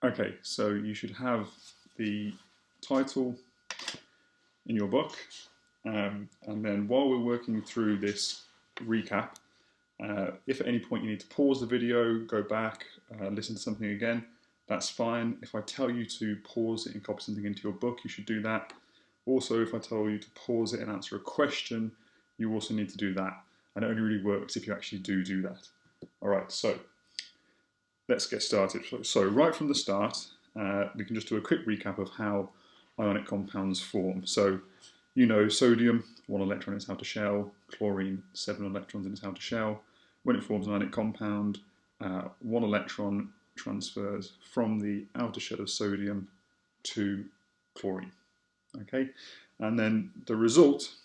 Okay, so you should have the title in your book, and then while we're working through this recap, if at any point you need to pause the video, go back, listen to something again, that's fine. If I tell you to pause it and copy something into your book, you should do that. Also, if I tell you to pause it and answer a question, you also need to do that. And it only really works if you actually do that. All right, so let's get started. So right from the start, we can just do a quick recap of how ionic compounds form. So you know sodium, 1 electron in its outer shell, chlorine, 7 electrons in its outer shell. When it forms an ionic compound, 1 electron transfers from the outer shell of sodium to chlorine. Okay, and then the result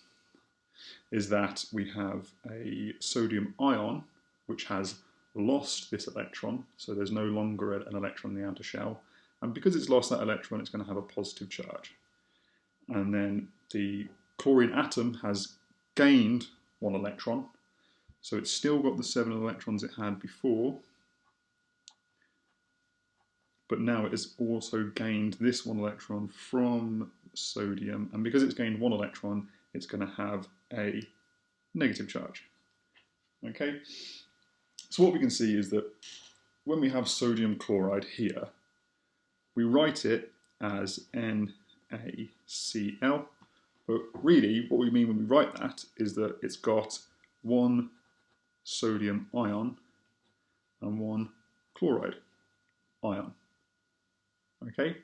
is that we have a sodium ion which has lost this electron, so there's no longer an electron in the outer shell, and because it's lost that electron, it's going to have a positive charge. And then the chlorine atom has gained 1 electron, so it's still got the 7 electrons it had before, but now it has also gained this 1 electron from sodium, and because it's gained 1 electron, it's going to have a negative charge. Okay, so what we can see is that when we have sodium chloride here, we write it as NaCl, but really what we mean when we write that is that it's got 1 sodium ion and 1 chloride ion. Okay,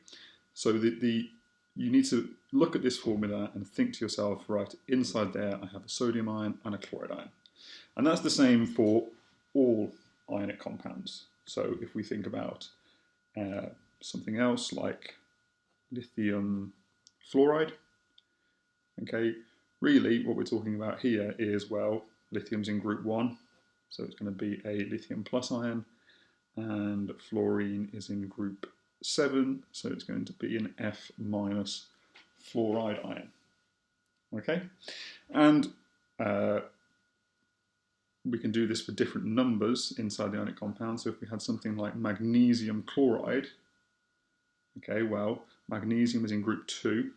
so you need to look at this formula and think to yourself, right, inside there I have a sodium ion and a chloride ion. And that's the same for all ionic compounds. So if we think about something else like lithium fluoride, okay, really what we're talking about here is, well, lithium's in group 1, so it's going to be a lithium plus ion, and fluorine is in group 7, so it's going to be an F minus fluoride ion. Okay, and we can do this for different numbers inside the ionic compound. So if we had something like magnesium chloride, okay, well, magnesium is in group 2,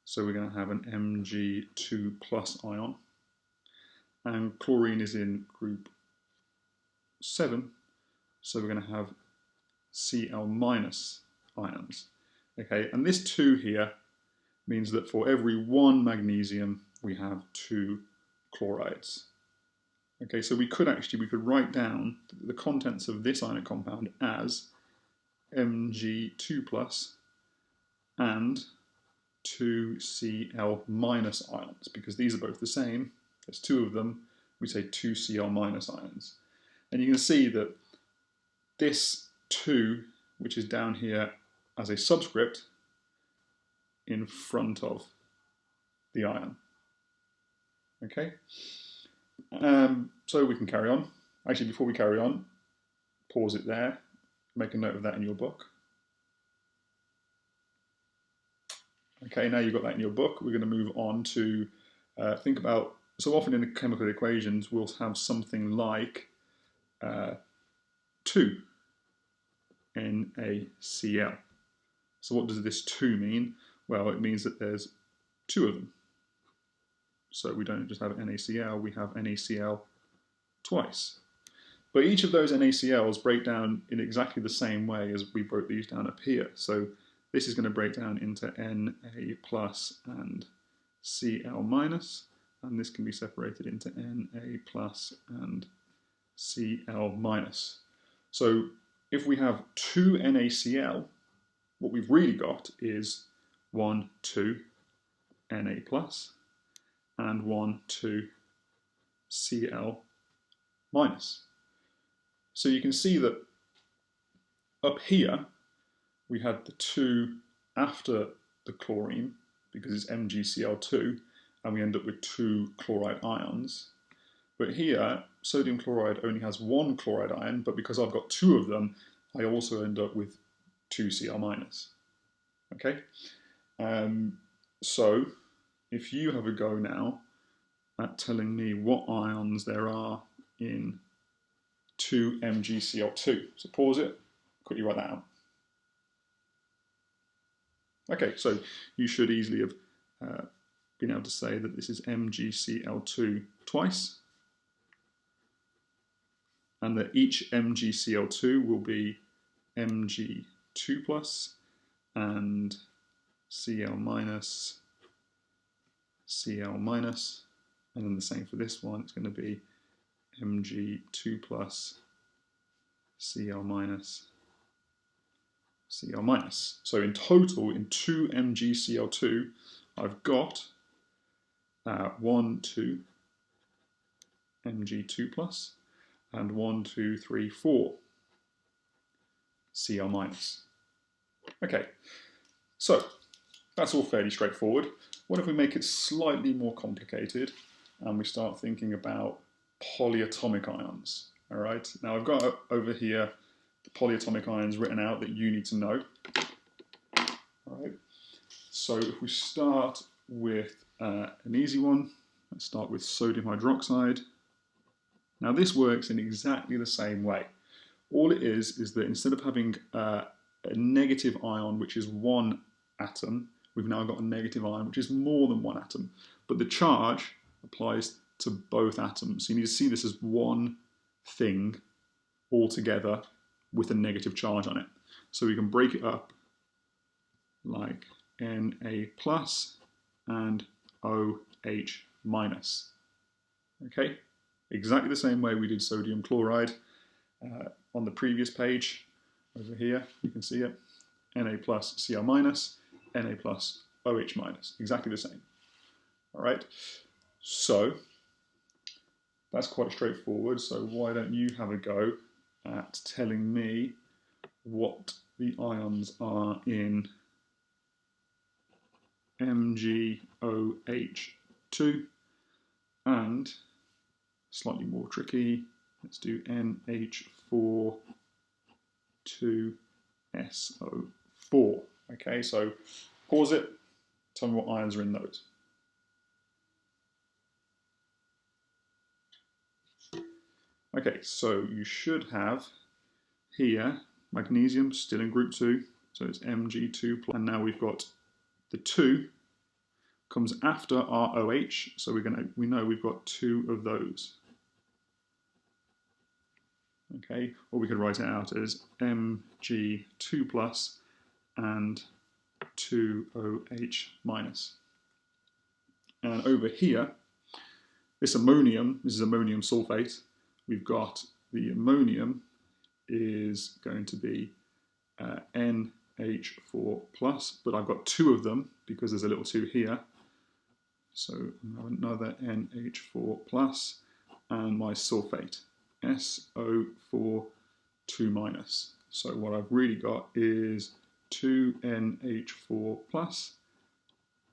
so we're going to have an Mg2 plus ion, and chlorine is in group 7, so we're going to have Cl minus ions. Okay, and this 2 here means that for every 1 magnesium we have 2 chlorides. Okay, so we could write down the contents of this ionic compound as Mg2 plus and 2 Cl minus ions, because these are both the same. There's 2 of them, we say 2 Cl minus ions. And you can see that this 2, which is down here as a subscript, in front of the ion. Okay, so we can carry on. Actually, before we carry on, pause it there, make a note of that in your book. Okay, now you've got that in your book, we're going to move on to think about, so often in the chemical equations we'll have something like 2 NaCl. So what does this 2 mean? Well, it means that there's 2 of them. So we don't just have NaCl, we have NaCl twice. But each of those NaCl's break down in exactly the same way as we broke these down up here. So this is going to break down into Na plus and Cl minus, and this can be separated into Na plus and Cl minus. So if we have 2 NaCl, what we've really got is 1, 2 Na plus and 1, 2 Cl minus. So you can see that up here we had the 2 after the chlorine because it's MgCl2 and we end up with 2 chloride ions. But here sodium chloride only has 1 chloride ion, but because I've got 2 of them, I also end up with 2 Cl minus. Okay, so if you have a go now at telling me what ions there are in 2 MgCl2, so pause it, quickly write that out. Okay, so you should easily have been able to say that this is MgCl2 twice, and that each MgCl2 will be Mg2 plus and Cl minus, Cl minus, and then the same for this one, it's going to be Mg2 plus, Cl minus, Cl minus. So in total, in 2 MgCl2, I've got 1, 2 Mg2 plus, and 1, 2, 3, 4 Cl minus. Okay, so that's all fairly straightforward. What if we make it slightly more complicated and we start thinking about polyatomic ions? All right, now I've got over here the polyatomic ions written out that you need to know. All right, so if we start with an easy one, let's start with sodium hydroxide. Now this works in exactly the same way. All it is that instead of having a negative ion, which is one atom, we've now got a negative ion, which is more than one atom. But the charge applies to both atoms. So you need to see this as one thing all together with a negative charge on it. So we can break it up like Na plus and OH minus. Okay, exactly the same way we did sodium chloride on the previous page. Over here, you can see it. Na plus Cl minus, Na plus OH minus, exactly the same. All right, so that's quite straightforward. So why don't you have a go at telling me what the ions are in MgOH2 and, slightly more tricky, let's do NH4 2SO4. Okay, so pause it, tell me what ions are in those. Okay, so you should have here magnesium still in group 2, so it's Mg2+, and now we've got the 2 comes after our OH, so we know we've got 2 of those. Okay, or we could write it out as Mg2+ and 2OH minus. And over here, this is ammonium sulfate. We've got the ammonium is going to be NH4+, but I've got 2 of them because there's a little 2 here. So another NH4+, and my sulfate, SO4 2-. So what I've really got is 2 NH4+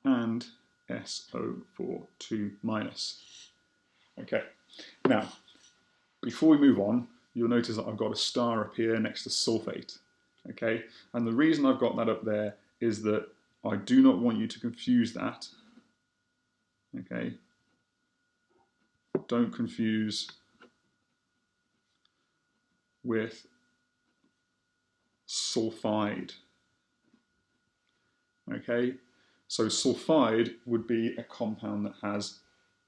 and SO4 2-. Okay, now before we move on, you'll notice that I've got a star up here next to sulfate. Okay, and the reason I've got that up there is that I do not want you to confuse that. Okay, don't confuse with sulfide. Okay, so sulfide would be a compound that has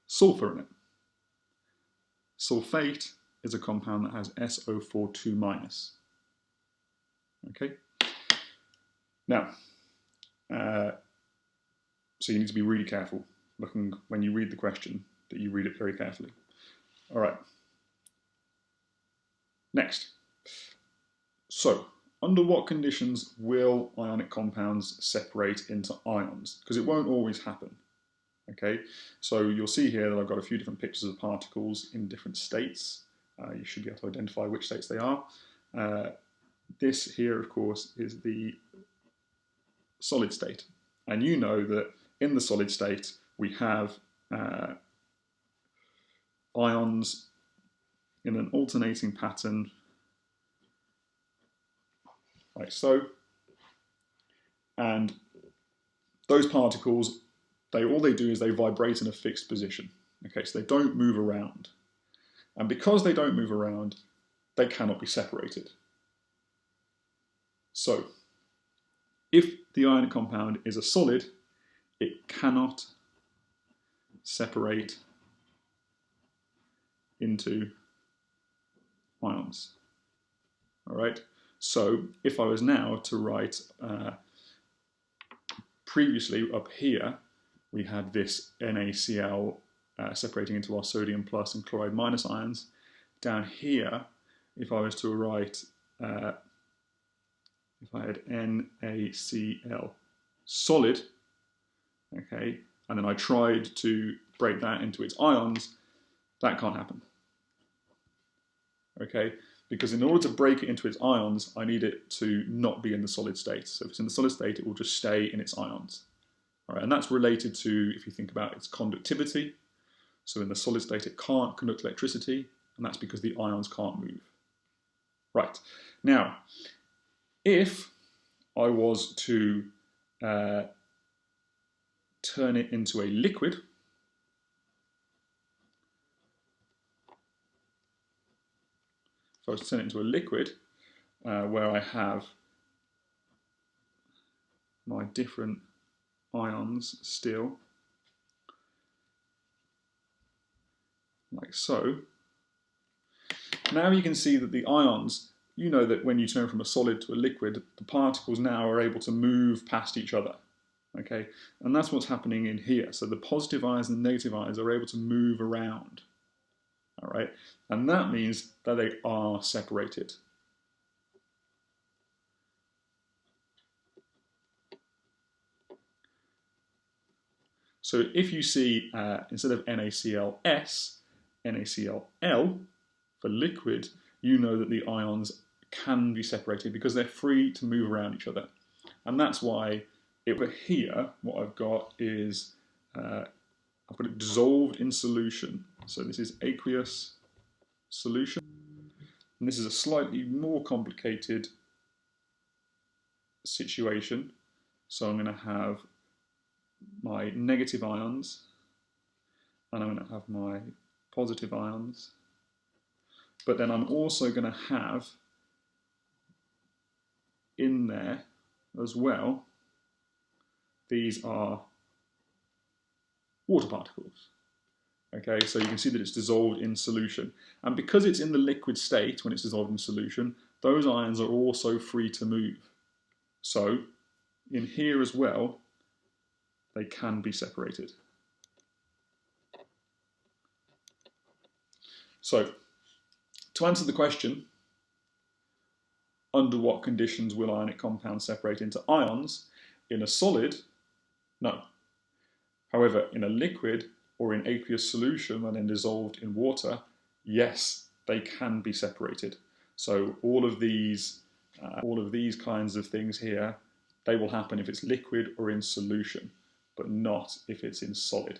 sulfur in it. Sulfate is a compound that has SO4 2-. Okay, now, so you need to be really careful looking when you read the question, that you read it very carefully. All right, next. So, under what conditions will ionic compounds separate into ions? Because it won't always happen. Okay, so you'll see here that I've got a few different pictures of particles in different states. You should be able to identify which states they are. This here, of course, is the solid state. And you know that in the solid state, we have ions in an alternating pattern, like so. And those particles, all they do is they vibrate in a fixed position. Okay, so they don't move around. And because they don't move around, they cannot be separated. So, if the ionic compound is a solid, it cannot separate into ions. All right. So if I was now to write, previously up here, we had this NaCl separating into our sodium plus and chloride minus ions. Down here, if I was to write, if I had NaCl solid, okay, and then I tried to break that into its ions, that can't happen. Okay, because in order to break it into its ions, I need it to not be in the solid state. So if it's in the solid state, it will just stay in its ions. All right, and that's related to, if you think about its conductivity. So in the solid state, it can't conduct electricity, and that's because the ions can't move. Right, now, if I was to turn it into a liquid, if I was to turn it into a liquid, where I have my different ions still, like so, now you can see that the ions, you know that when you turn from a solid to a liquid, the particles now are able to move past each other. Okay, and that's what's happening in here. So the positive ions and the negative ions are able to move around. All right, and that means that they are separated. So if you see, instead of NaClS, NaClL for liquid, you know that the ions can be separated because they're free to move around each other. And that's why over here, what I've got is, I've got it dissolved in solution. So this is aqueous solution. And this is a slightly more complicated situation. So I'm going to have my negative ions, and I'm going to have my positive ions. But then I'm also going to have in there as well, these are water particles. Okay, so you can see that it's dissolved in solution. And because it's in the liquid state when it's dissolved in solution, those ions are also free to move. So in here as well, they can be separated. So to answer the question, under what conditions will ionic compounds separate into ions? In a solid, no. However, in a liquid or in aqueous solution and then dissolved in water, yes, they can be separated. So all of these kinds of things here, they will happen if it's liquid or in solution, but not if it's in solid.